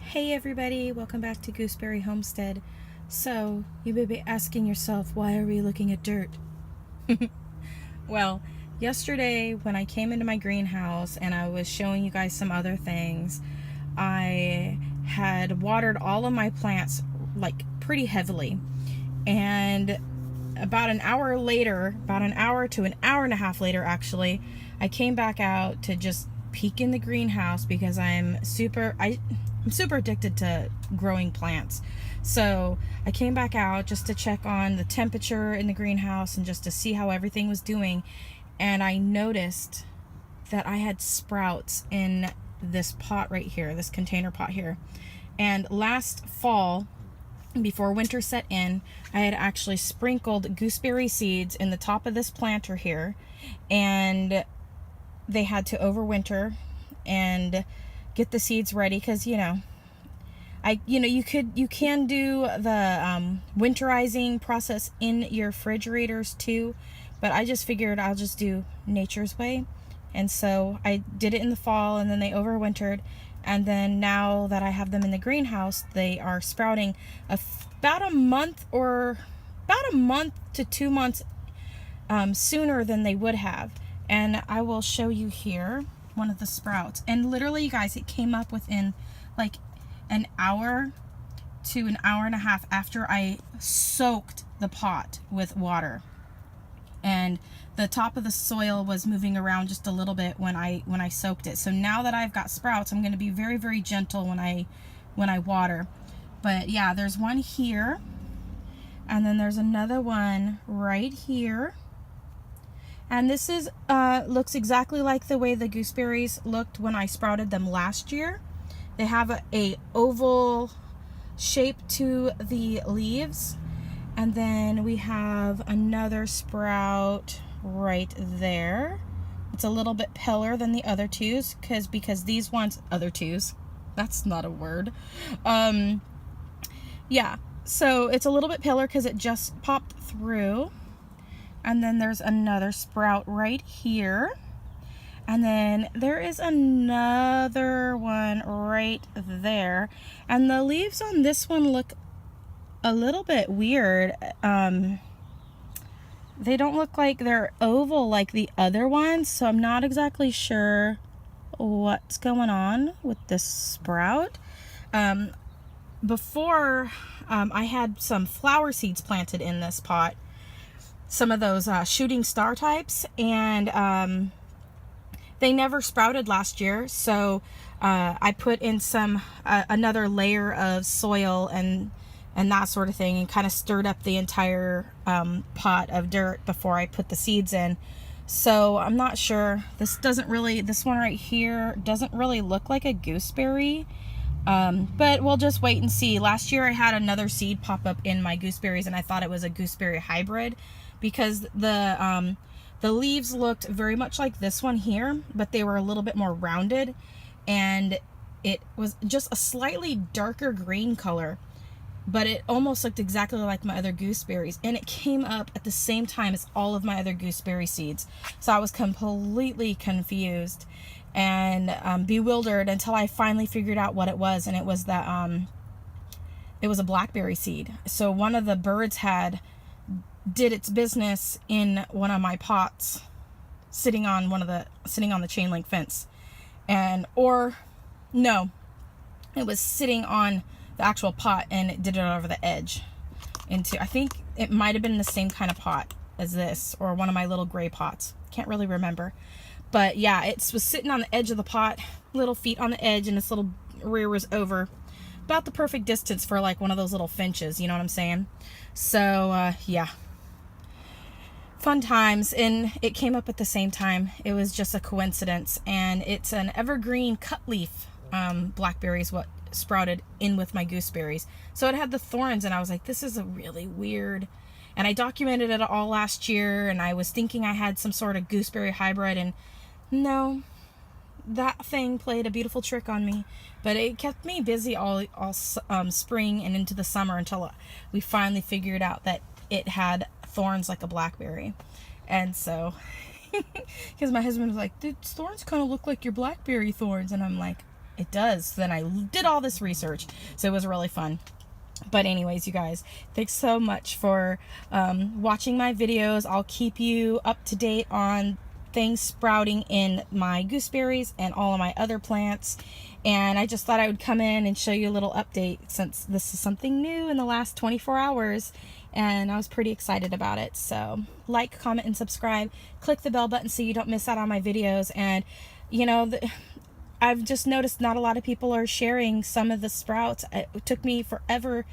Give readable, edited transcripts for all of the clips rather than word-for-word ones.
Hey everybody, welcome back to Gooseberry Homestead. So, you may be asking yourself, why are we looking at dirt? Well, yesterday when I came into my greenhouse and I was showing you guys some other things, I had watered all of my plants like pretty heavily. And about an hour later, about an hour to an hour and a half later actually, I came back out to just peek in the greenhouse because I'm super addicted to growing plants. So I came back out just to check on the temperature in the greenhouse and just to see how everything was doing. And I noticed that I had sprouts in this pot right here, this container pot here. And last fall, before winter set in, I had actually sprinkled gooseberry seeds in the top of this planter here, and they had to overwinter and get the seeds ready because you can do the winterizing process in your refrigerators too, but I just figured I'll just do nature's way. And so I did it in the fall, and then they overwintered, and then now that I have them in the greenhouse, they are sprouting about a month to 2 months sooner than they would have. And I will show you here one of the sprouts, and literally, you guys, it came up within like an hour to an hour and a half after I soaked the pot with water, and the top of the soil was moving around just a little bit when I soaked it. So now that I've got sprouts, I'm going to be very, very gentle when I water. But yeah, there's one here, and then there's another one right here. And this is looks exactly like the way the gooseberries looked when I sprouted them last year. They have a oval shape to the leaves. And then we have another sprout right there. It's a little bit paler than the other twos because these ones, other twos, that's not a word. Yeah, so it's a little bit paler because it just popped through. And then there's another sprout right here. And then there is another one right there. And the leaves on this one look a little bit weird. They don't look like they're oval like the other ones, so I'm not exactly sure what's going on with this sprout. Before, I had some flower seeds planted in this pot, some of those shooting star types, and they never sprouted last year, so I put in some another layer of soil and that sort of thing, and kind of stirred up the entire pot of dirt before I put the seeds in. So I'm not sure. This one right here doesn't really look like a gooseberry, but we'll just wait and see. Last year I had another seed pop up in my gooseberries, and I thought it was a gooseberry hybrid because the leaves looked very much like this one here, but they were a little bit more rounded, and it was just a slightly darker green color, but it almost looked exactly like my other gooseberries, and it came up at the same time as all of my other gooseberry seeds. So I was completely confused and bewildered until I finally figured out what it was, and it was that it was a blackberry seed. So one of the birds did its business in one of my pots, sitting on the chain link fence, it was sitting on the actual pot, and it did it over the edge into, I think it might have been the same kind of pot as this, or one of my little gray pots. Can't really remember, but yeah, it was sitting on the edge of the pot, little feet on the edge, and its little rear was over, about the perfect distance for like one of those little finches, you know what I'm saying? So yeah, fun times. And it came up at the same time. It was just a coincidence, and it's an evergreen cut leaf blackberry is what sprouted in with my gooseberries. So it had the thorns, and I was like, this is a really weird, and I documented it all last year, and I was thinking I had some sort of gooseberry hybrid, and no, that thing played a beautiful trick on me. But it kept me busy all spring and into the summer until we finally figured out that it had thorns like a blackberry. And so because my husband was like, the thorns kind of look like your blackberry thorns, and I'm like, it does. So then I did all this research. So it was really fun. But anyways, you guys, thanks so much for watching my videos. I'll keep you up to date on things sprouting in my gooseberries and all of my other plants. And I just thought I would come in and show you a little update since this is something new in the last 24 hours. And I was pretty excited about it. So like, comment, and subscribe. Click the bell button so you don't miss out on my videos. And you know, I've just noticed not a lot of people are sharing some of the sprouts. It took me forever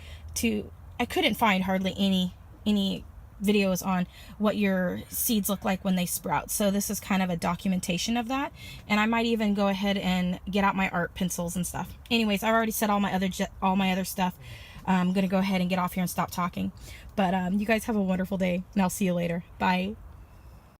I couldn't find hardly any videos on what your seeds look like when they sprout. So this is kind of a documentation of that. And I might even go ahead and get out my art pencils and stuff. Anyways, I've already said all my other stuff. I'm going to go ahead and get off here and stop talking. But you guys have a wonderful day, and I'll see you later. Bye.